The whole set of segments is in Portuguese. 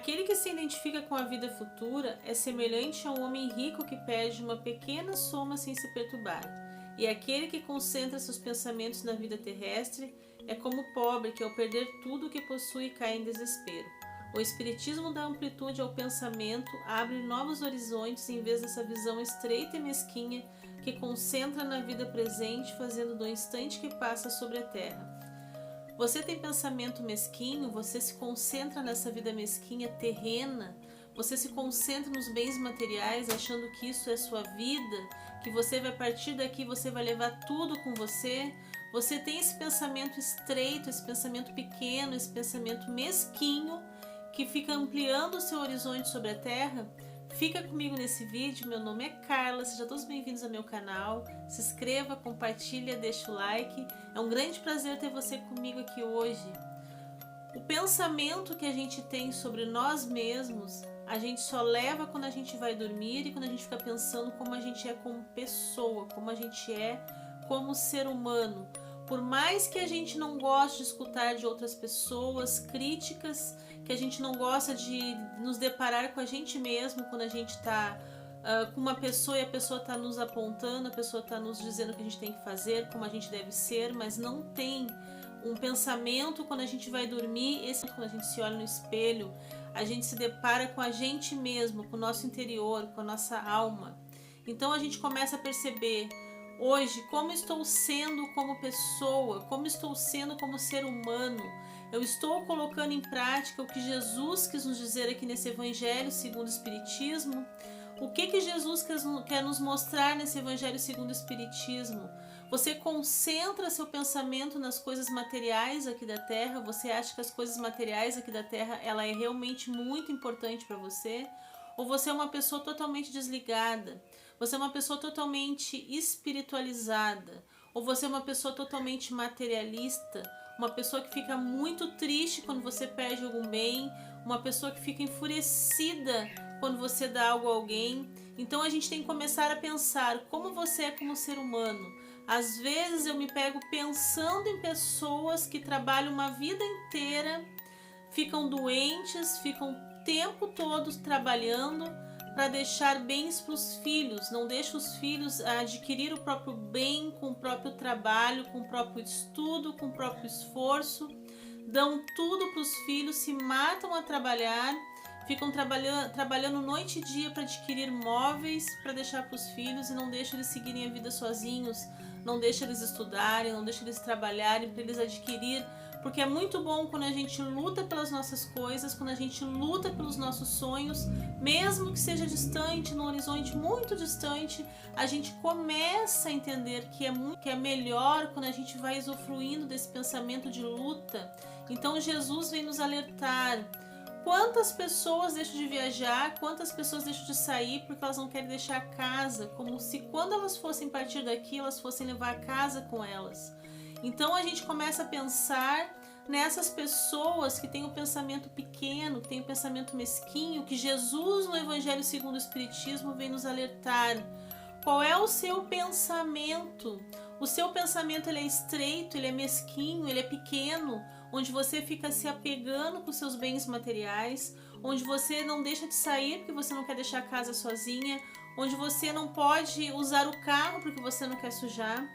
Aquele que se identifica com a vida futura é semelhante a um homem rico que perde uma pequena soma sem se perturbar. E aquele que concentra seus pensamentos na vida terrestre é como o pobre que, ao perder tudo o que possui, cai em desespero. O espiritismo dá amplitude ao pensamento, abre novos horizontes em vez dessa visão estreita e mesquinha que concentra na vida presente, fazendo do instante que passa sobre a terra. Você tem pensamento mesquinho, você se concentra nessa vida mesquinha, terrena, você se concentra nos bens materiais, achando que isso é sua vida, que você vai partir daqui, você vai levar tudo com você. Você tem esse pensamento estreito, esse pensamento pequeno, esse pensamento mesquinho, que fica ampliando o seu horizonte sobre a terra. Fica comigo nesse vídeo, meu nome é Carla, sejam todos bem-vindos ao meu canal, se inscreva, compartilha, deixa o like, é um grande prazer ter você comigo aqui hoje. O pensamento que a gente tem sobre nós mesmos, a gente só leva quando a gente vai dormir e quando a gente fica pensando como a gente é como pessoa, como a gente é como ser humano. Por mais que a gente não goste de escutar de outras pessoas críticas, que a gente não gosta de nos deparar com a gente mesmo quando a gente está com uma pessoa e a pessoa está nos apontando, a pessoa está nos dizendo o que a gente tem que fazer, como a gente deve ser, mas não tem um pensamento quando a gente vai dormir. Esse, quando a gente se olha no espelho, a gente se depara com a gente mesmo, com o nosso interior, com a nossa alma. Então a gente começa a perceber hoje como estou sendo como pessoa, como estou sendo como ser humano. Eu estou colocando em prática o que Jesus quis nos dizer aqui nesse Evangelho segundo o Espiritismo. O que Jesus quer nos mostrar nesse Evangelho segundo o Espiritismo? Você concentra seu pensamento nas coisas materiais aqui da Terra? Você acha que as coisas materiais aqui da Terra ela é realmente muito importante para você? Ou você é uma pessoa totalmente desligada? Você é uma pessoa totalmente espiritualizada? Ou você é uma pessoa totalmente materialista? Uma pessoa que fica muito triste quando você perde algum bem? Uma pessoa que fica enfurecida quando você dá algo a alguém? Então a gente tem que começar a pensar como você é como ser humano. Às vezes eu me pego pensando em pessoas que trabalham uma vida inteira, ficam doentes, ficam o tempo todo trabalhando para deixar bens para os filhos, não deixa os filhos adquirir o próprio bem com o próprio trabalho, com o próprio estudo, com o próprio esforço, dão tudo para os filhos, se matam a trabalhar, ficam trabalhando noite e dia para adquirir móveis para deixar para os filhos e não deixa eles seguirem a vida sozinhos, não deixa eles estudarem, não deixa eles trabalharem para eles adquirir. Porque é muito bom quando a gente luta pelas nossas coisas, quando a gente luta pelos nossos sonhos, mesmo que seja distante, num horizonte muito distante, a gente começa a entender que é melhor quando a gente vai usufruindo desse pensamento de luta. Então Jesus vem nos alertar. Quantas pessoas deixam de viajar, quantas pessoas deixam de sair porque elas não querem deixar a casa, como se quando elas fossem partir daqui, elas fossem levar a casa com elas. Então a gente começa a pensar nessas pessoas que têm o pensamento pequeno, que têm o pensamento mesquinho, que Jesus no Evangelho segundo o Espiritismo vem nos alertar. Qual é o seu pensamento? O seu pensamento ele é estreito, ele é mesquinho, ele é pequeno, onde você fica se apegando com seus bens materiais, onde você não deixa de sair porque você não quer deixar a casa sozinha, onde você não pode usar o carro porque você não quer sujar.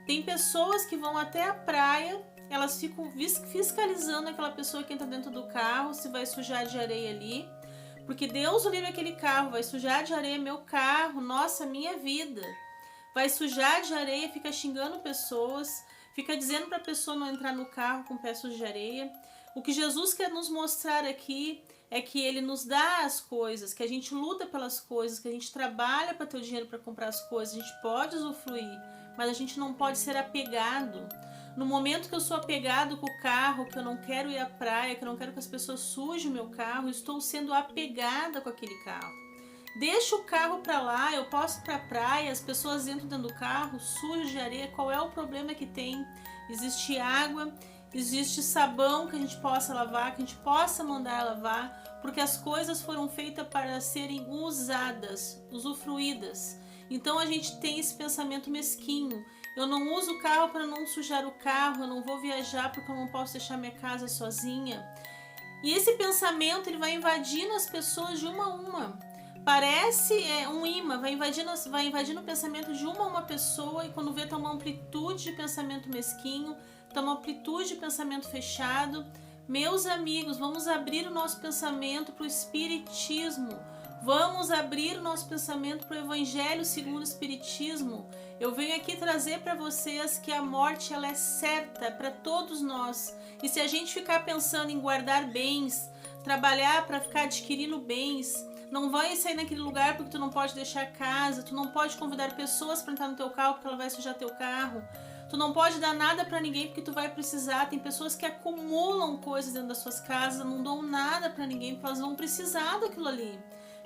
Tem pessoas que vão até a praia, elas ficam fiscalizando aquela pessoa que entra dentro do carro, se vai sujar de areia ali. Porque Deus o livre aquele carro, vai sujar de areia meu carro, nossa, minha vida. Vai sujar de areia, fica xingando pessoas, fica dizendo para a pessoa não entrar no carro com pés sujos de areia. O que Jesus quer nos mostrar aqui é que Ele nos dá as coisas, que a gente luta pelas coisas, que a gente trabalha para ter o dinheiro para comprar as coisas, a gente pode usufruir, mas a gente não pode ser apegado. No momento que eu sou apegado com o carro, que eu não quero ir à praia, que eu não quero que as pessoas sujem o meu carro, eu estou sendo apegada com aquele carro. Deixa o carro para lá, eu posso ir para a praia, as pessoas entram dentro do carro, sujos de areia, qual é o problema que tem? Existe água, existe sabão que a gente possa lavar, que a gente possa mandar lavar, porque as coisas foram feitas para serem usadas, usufruídas. Então a gente tem esse pensamento mesquinho. Eu não uso o carro para não sujar o carro, eu não vou viajar porque eu não posso deixar minha casa sozinha. E esse pensamento ele vai invadindo as pessoas de uma a uma. Parece um imã, vai invadindo o pensamento de uma pessoa, e quando vê, tá uma amplitude de pensamento mesquinho, tá uma amplitude de pensamento fechado. Meus amigos, vamos abrir o nosso pensamento para o Espiritismo. Vamos abrir o nosso pensamento para o Evangelho segundo o Espiritismo. Eu venho aqui trazer para vocês que a morte ela é certa para todos nós. E se a gente ficar pensando em guardar bens, trabalhar para ficar adquirindo bens, não vai sair naquele lugar porque tu não pode deixar casa, tu não pode convidar pessoas para entrar no teu carro porque ela vai sujar teu carro. Tu não pode dar nada para ninguém porque tu vai precisar. Tem pessoas que acumulam coisas dentro das suas casas, não dão nada para ninguém porque elas vão precisar daquilo ali.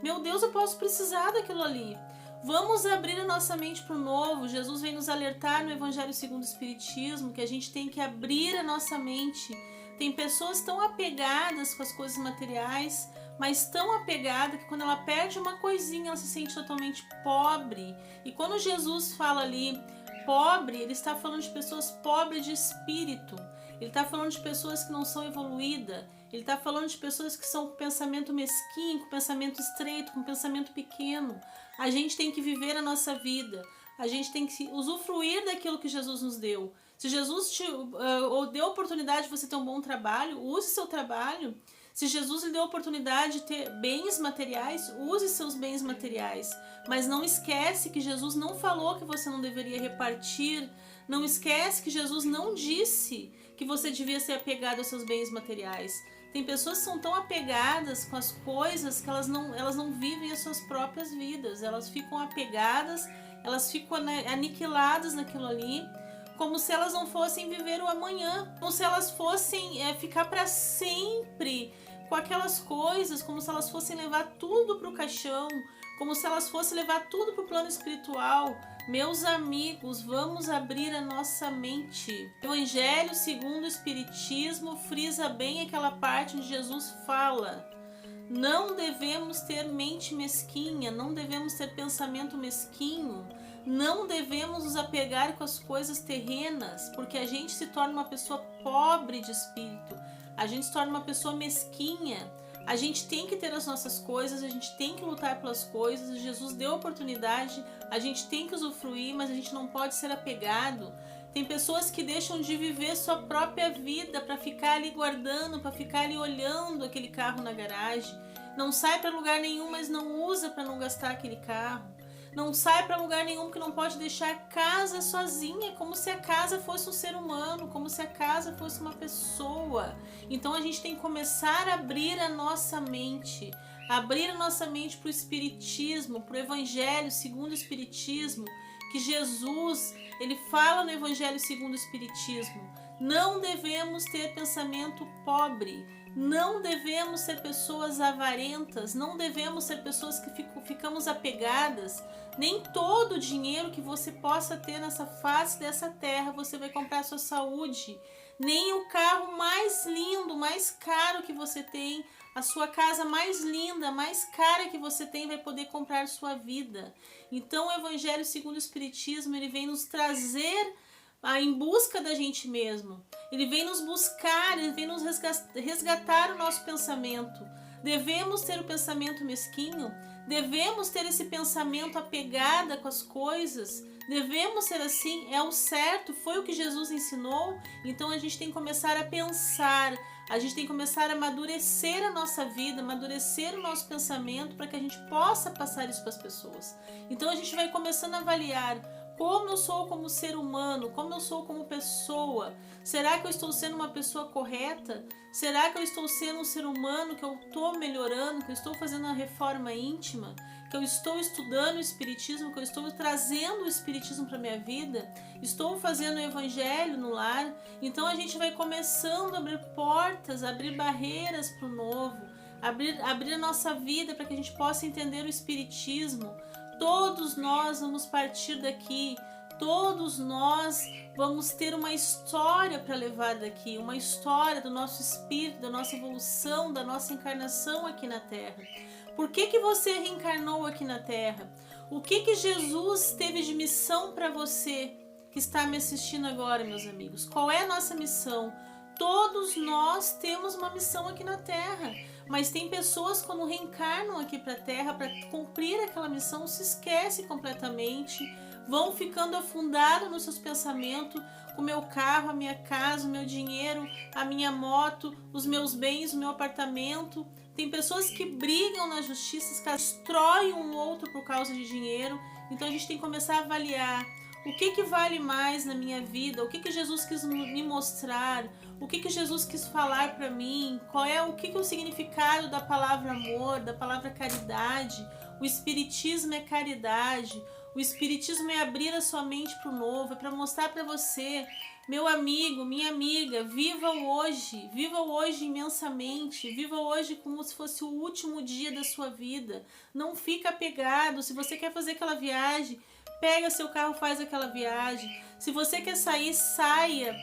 Meu Deus, eu posso precisar daquilo ali. Vamos abrir a nossa mente para o novo. Jesus vem nos alertar no Evangelho segundo o Espiritismo que a gente tem que abrir a nossa mente. Tem pessoas tão apegadas com as coisas materiais, mas tão apegada que quando ela perde uma coisinha, ela se sente totalmente pobre. E quando Jesus fala ali pobre, ele está falando de pessoas pobres de espírito. Ele está falando de pessoas que não são evoluídas. Ele está falando de pessoas que são com pensamento mesquinho, com pensamento estreito, com pensamento pequeno. A gente tem que viver a nossa vida. A gente tem que usufruir daquilo que Jesus nos deu. Se Jesus te deu a oportunidade de você ter um bom trabalho, use seu trabalho. Se Jesus lhe deu a oportunidade de ter bens materiais, use seus bens materiais. Mas não esquece que Jesus não falou que você não deveria repartir. Não esquece que Jesus não disse que você devia ser apegado aos seus bens materiais. Tem pessoas que são tão apegadas com as coisas que elas não vivem as suas próprias vidas. Elas ficam apegadas, elas ficam aniquiladas naquilo ali, como se elas não fossem viver o amanhã, como se elas fossem ficar para sempre com aquelas coisas, como se elas fossem levar tudo para o caixão, como se elas fossem levar tudo para o plano espiritual. Meus amigos, vamos abrir a nossa mente. O Evangelho segundo o Espiritismo frisa bem aquela parte onde Jesus fala: não devemos ter mente mesquinha, não devemos ter pensamento mesquinho, não devemos nos apegar com as coisas terrenas, porque a gente se torna uma pessoa pobre de espírito, a gente se torna uma pessoa mesquinha. A gente tem que ter as nossas coisas, a gente tem que lutar pelas coisas. Jesus deu oportunidade, a gente tem que usufruir, mas a gente não pode ser apegado. Tem pessoas que deixam de viver sua própria vida para ficar ali guardando, para ficar ali olhando aquele carro na garagem. Não sai para lugar nenhum, mas não usa para não gastar aquele carro. Não sai para lugar nenhum porque não pode deixar a casa sozinha, como se a casa fosse um ser humano, como se a casa fosse uma pessoa. Então a gente tem que começar a abrir a nossa mente para o Espiritismo, para o Evangelho segundo o Espiritismo, que Jesus, ele fala no Evangelho segundo o Espiritismo: não devemos ter pensamento pobre, não devemos ser pessoas avarentas, não devemos ser pessoas que ficamos apegadas. Nem todo o dinheiro que você possa ter nessa face dessa terra você vai comprar a sua saúde. Nem o carro mais lindo, mais caro que você tem, a sua casa mais linda, mais cara que você tem, vai poder comprar sua vida. Então o Evangelho segundo o Espiritismo, ele vem nos trazer em busca da gente mesmo. Ele vem nos buscar, ele vem nos resgatar o nosso pensamento. Devemos ter o pensamento mesquinho? Devemos ter esse pensamento apegada com as coisas? Devemos ser assim? É o certo? Foi o que Jesus ensinou? Então a gente tem que começar a pensar, a gente tem que começar a amadurecer a nossa vida, amadurecer o nosso pensamento para que a gente possa passar isso para as pessoas. Então a gente vai começando a avaliar como eu sou como ser humano, como eu sou como pessoa. Será que eu estou sendo uma pessoa correta? Será que eu estou sendo um ser humano, que eu estou melhorando, que eu estou fazendo uma reforma íntima, que eu estou estudando o Espiritismo, que eu estou trazendo o Espiritismo para a minha vida? Estou fazendo o Evangelho no lar? Então a gente vai começando a abrir portas, a abrir barreiras para o novo, abrir a nossa vida para que a gente possa entender o Espiritismo. Todos nós vamos partir daqui, todos nós vamos ter uma história para levar daqui, uma história do nosso espírito, da nossa evolução, da nossa encarnação aqui na Terra. Por que você reencarnou aqui na Terra? O que Jesus teve de missão para você que está me assistindo agora, meus amigos? Qual é a nossa missão? todos nós temos uma missão aqui na Terra. Mas tem pessoas, quando reencarnam aqui para a Terra para cumprir aquela missão, se esquecem completamente, vão ficando afundados nos seus pensamentos, o meu carro, a minha casa, o meu dinheiro, a minha moto, os meus bens, o meu apartamento. Tem pessoas que brigam na justiça, que destroem um outro por causa de dinheiro. Então a gente tem que começar a avaliar o que vale mais na minha vida, o que Jesus quis me mostrar, o que Jesus quis falar para mim, o que é o significado da palavra amor, da palavra caridade. O Espiritismo é caridade, o Espiritismo é abrir a sua mente para o novo, é para mostrar para você, meu amigo, minha amiga, viva o hoje imensamente, viva hoje como se fosse o último dia da sua vida. Não fica apegado. Se você quer fazer aquela viagem, pega seu carro, faz aquela viagem. Se você quer sair, saia.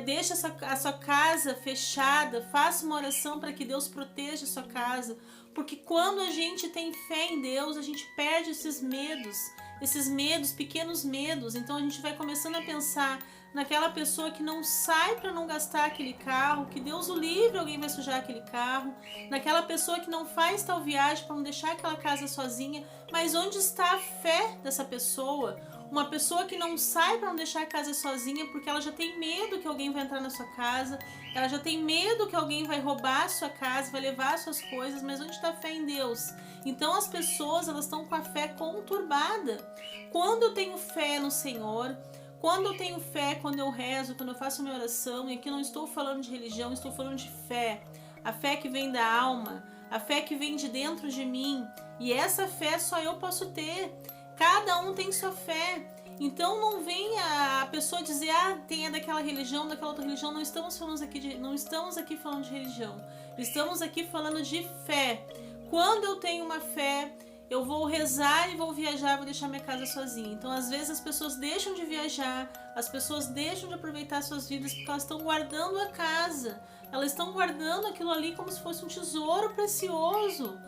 Deixa a sua casa fechada, faça uma oração para que Deus proteja a sua casa, porque quando a gente tem fé em Deus, a gente perde esses medos, pequenos medos. Então a gente vai começando a pensar naquela pessoa que não sai para não gastar aquele carro, que Deus o livre, alguém vai sujar aquele carro, naquela pessoa que não faz tal viagem para não deixar aquela casa sozinha. Mas onde está a fé dessa pessoa? Uma pessoa que não sai para não deixar a casa sozinha porque ela já tem medo que alguém vai entrar na sua casa, ela já tem medo que alguém vai roubar a sua casa, vai levar as suas coisas. Mas onde está a fé em Deus? Então as pessoas, elas estão com a fé conturbada. Quando eu tenho fé no Senhor, quando eu tenho fé, quando eu rezo, quando eu faço minha oração, e aqui não estou falando de religião, estou falando de fé, a fé que vem da alma, a fé que vem de dentro de mim, e essa fé só eu posso ter. Cada um tem sua fé. Então não venha a pessoa dizer, tem daquela religião, daquela outra religião. Não estamos aqui falando de religião. Estamos aqui falando de fé. Quando eu tenho uma fé, eu vou rezar e vou viajar, vou deixar minha casa sozinha. Então às vezes as pessoas deixam de viajar, as pessoas deixam de aproveitar suas vidas porque elas estão guardando a casa. Elas estão guardando aquilo ali como se fosse um tesouro precioso.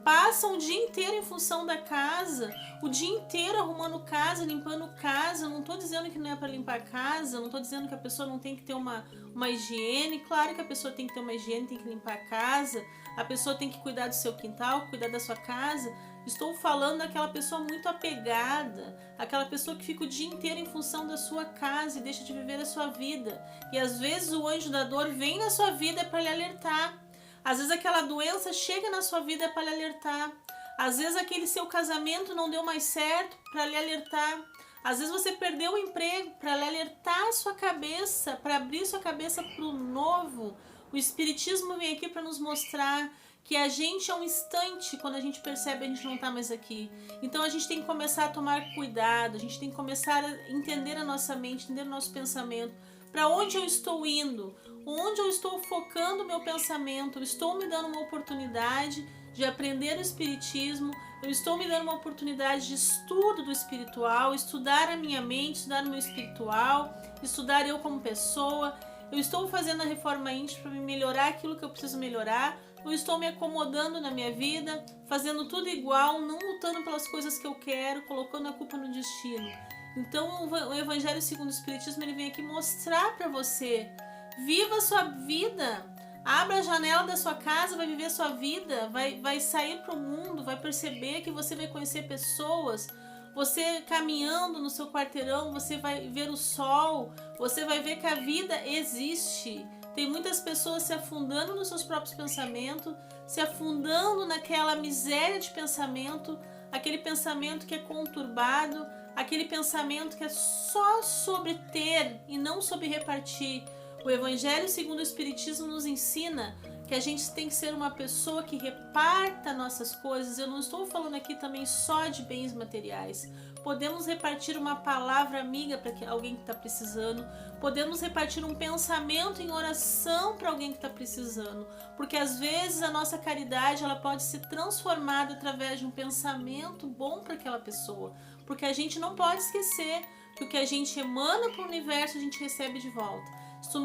Passam o dia inteiro em função da casa, o dia inteiro arrumando casa, limpando casa. Eu não estou dizendo que não é para limpar a casa, eu não estou dizendo que a pessoa não tem que ter uma higiene. Claro que a pessoa tem que ter uma higiene, tem que limpar a casa, a pessoa tem que cuidar do seu quintal, cuidar da sua casa. Estou falando daquela pessoa muito apegada, aquela pessoa que fica o dia inteiro em função da sua casa e deixa de viver a sua vida. E às vezes o anjo da dor vem na sua vida para lhe alertar. Às vezes aquela doença chega na sua vida para lhe alertar. Às vezes aquele seu casamento não deu mais certo para lhe alertar. Às vezes você perdeu o emprego para lhe alertar a sua cabeça, para abrir sua cabeça para o novo. O Espiritismo vem aqui para nos mostrar que a gente é um instante, quando a gente percebe a gente não está mais aqui. Então a gente tem que começar a tomar cuidado, a gente tem que começar a entender a nossa mente, entender o nosso pensamento. Para onde eu estou indo? Onde eu estou focando o meu pensamento? Eu estou me dando uma oportunidade de aprender o Espiritismo, eu estou me dando uma oportunidade de estudo do espiritual, estudar a minha mente, estudar o meu espiritual, estudar eu como pessoa. Eu estou fazendo a reforma íntima para me melhorar aquilo que eu preciso melhorar. Eu estou me acomodando na minha vida, fazendo tudo igual, não lutando pelas coisas que eu quero, colocando a culpa no destino. Então o Evangelho segundo o Espiritismo, ele vem aqui mostrar para você: viva a sua vida, abra a janela da sua casa, vai viver a sua vida, vai sair para o mundo, vai perceber que você vai conhecer pessoas. Você caminhando no seu quarteirão, você vai ver o sol, você vai ver que a vida existe. Tem muitas pessoas se afundando nos seus próprios pensamentos, se afundando naquela miséria de pensamento, aquele pensamento que é conturbado, aquele pensamento que é só sobre ter e não sobre repartir. O Evangelho segundo o Espiritismo nos ensina que a gente tem que ser uma pessoa que reparta nossas coisas. Eu não estou falando aqui também só de bens materiais. Podemos repartir uma palavra amiga para alguém que está precisando. Podemos repartir um pensamento em oração para alguém que está precisando. Porque às vezes a nossa caridade, ela pode ser transformada através de um pensamento bom para aquela pessoa. Porque a gente não pode esquecer que o que a gente emana para o universo, a gente recebe de volta. Se tu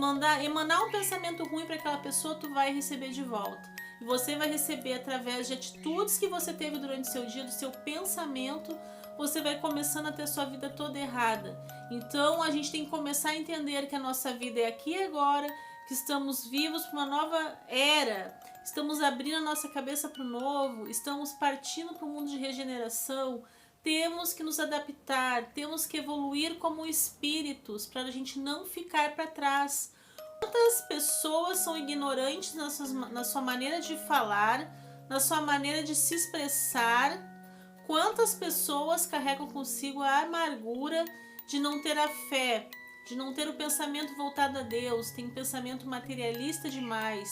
emanar um pensamento ruim para aquela pessoa, tu vai receber de volta. E você vai receber através de atitudes que você teve durante o seu dia, do seu pensamento, você vai começando a ter a sua vida toda errada. Então a gente tem que começar a entender que a nossa vida é aqui e agora, que que estamos vivos para uma nova era, estamos abrindo a nossa cabeça para o novo, estamos partindo para um mundo de regeneração. Temos que nos adaptar, temos que evoluir como espíritos para a gente não ficar para trás. Quantas pessoas são ignorantes na sua maneira de falar, na sua maneira de se expressar? Quantas pessoas carregam consigo a amargura de não ter a fé, de não ter o pensamento voltado a Deus, tem um pensamento materialista demais.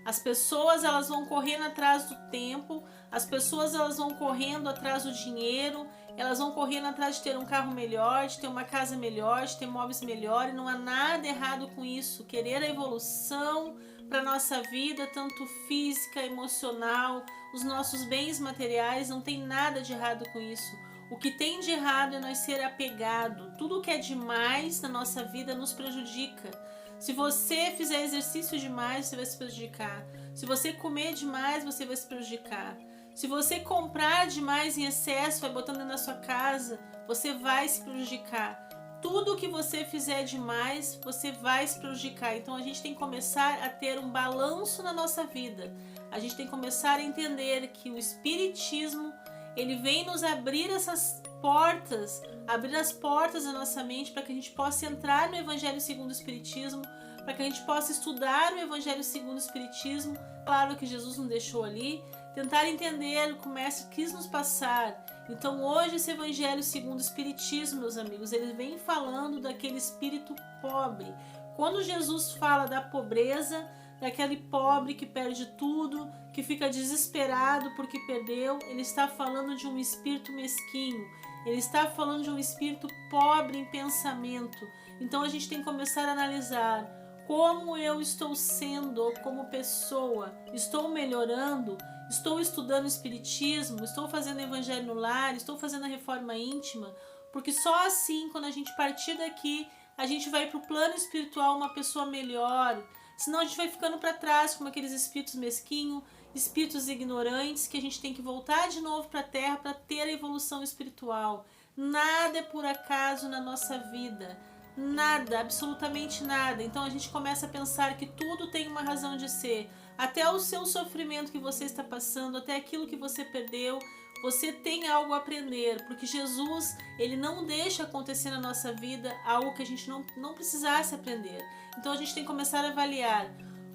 As pessoas elas vão correndo atrás do tempo, as pessoas elas vão correndo atrás do dinheiro, elas vão correndo atrás de ter um carro melhor, de ter uma casa melhor, de ter móveis melhores. Não há nada errado com isso. Querer a evolução para a nossa vida, tanto física, emocional, os nossos bens materiais, não tem nada de errado com isso. O que tem de errado é nós ser apegado. Tudo que é demais na nossa vida nos prejudica. Se você fizer exercício demais, você vai se prejudicar. Se você comer demais, você vai se prejudicar. Se você comprar demais em excesso, vai botando na sua casa, você vai se prejudicar. Tudo que você fizer demais, você vai se prejudicar. Então a gente tem que começar a ter um balanço na nossa vida. A gente tem que começar a entender que o Espiritismo, ele vem nos abrir essas portas, abrir as portas da nossa mente para que a gente possa entrar no Evangelho segundo o Espiritismo, para que a gente possa estudar o Evangelho segundo o Espiritismo. Claro que Jesus não deixou ali, tentar entender o que o Mestre quis nos passar. Então hoje esse Evangelho segundo o Espiritismo, meus amigos, ele vem falando daquele espírito pobre. Quando Jesus fala da pobreza, daquele pobre que perde tudo, que fica desesperado porque perdeu, ele está falando de um espírito mesquinho, ele está falando de um espírito pobre em pensamento. Então a gente tem que começar a analisar como eu estou sendo como pessoa, estou melhorando, estou estudando Espiritismo, estou fazendo Evangelho no lar, estou fazendo a reforma íntima, porque só assim, quando a gente partir daqui, a gente vai para o plano espiritual uma pessoa melhor. Senão a gente vai ficando para trás como aqueles espíritos mesquinhos, espíritos ignorantes, que a gente tem que voltar de novo para a Terra para ter a evolução espiritual. Nada é por acaso na nossa vida. Nada, absolutamente nada. Então a gente começa a pensar que tudo tem uma razão de ser. Até o seu sofrimento que você está passando, até aquilo que você perdeu, você tem algo a aprender, porque Jesus, ele não deixa acontecer na nossa vida algo que a gente não precisasse aprender. Então a gente tem que começar a avaliar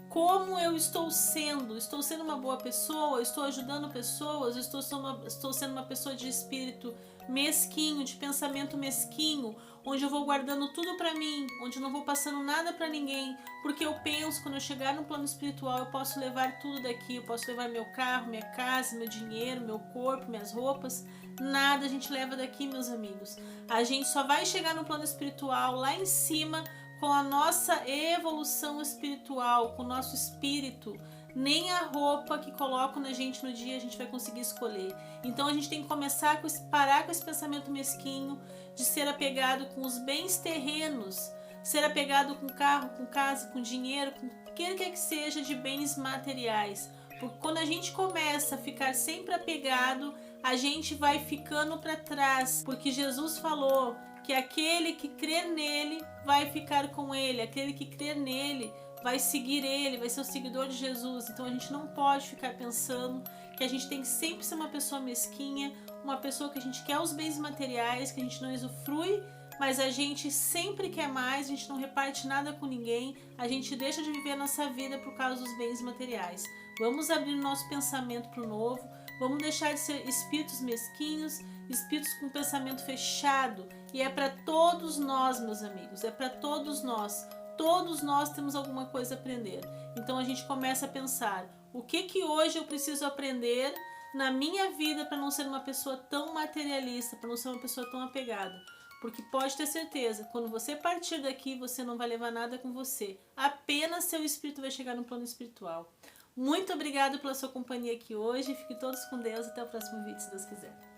como eu estou sendo uma boa pessoa, estou ajudando pessoas, estou sendo uma pessoa de espírito mesquinho, de pensamento mesquinho, onde eu vou guardando tudo para mim, onde eu não vou passando nada para ninguém, porque eu penso, quando eu chegar no plano espiritual, eu posso levar tudo daqui, eu posso levar meu carro, minha casa, meu dinheiro, meu corpo, minhas roupas. Nada a gente leva daqui, meus amigos. A gente só vai chegar no plano espiritual lá em cima com a nossa evolução espiritual, com o nosso espírito. Nem a roupa que colocam na gente no dia a gente vai conseguir escolher. Então a gente tem que começar a parar com esse pensamento mesquinho de ser apegado com os bens terrenos, ser apegado com carro, com casa, com dinheiro, com o que quer que seja de bens materiais. Porque quando a gente começa a ficar sempre apegado, a gente vai ficando para trás. Porque Jesus falou que aquele que crer nele vai ficar com ele, aquele que crer nele vai seguir ele, vai ser o seguidor de Jesus. Então a gente não pode ficar pensando que a gente tem que sempre ser uma pessoa mesquinha, uma pessoa que a gente quer os bens materiais, que a gente não usufrui, mas a gente sempre quer mais, a gente não reparte nada com ninguém, a gente deixa de viver a nossa vida por causa dos bens materiais. Vamos abrir o nosso pensamento para o novo, vamos deixar de ser espíritos mesquinhos, espíritos com pensamento fechado. E é para todos nós, meus amigos, é para todos nós. Todos nós temos alguma coisa a aprender. Então a gente começa a pensar, o que hoje eu preciso aprender na minha vida para não ser uma pessoa tão materialista, para não ser uma pessoa tão apegada. Porque pode ter certeza, quando você partir daqui, você não vai levar nada com você. Apenas seu espírito vai chegar no plano espiritual. Muito obrigada pela sua companhia aqui hoje. Fiquem todos com Deus. Até o próximo vídeo, se Deus quiser.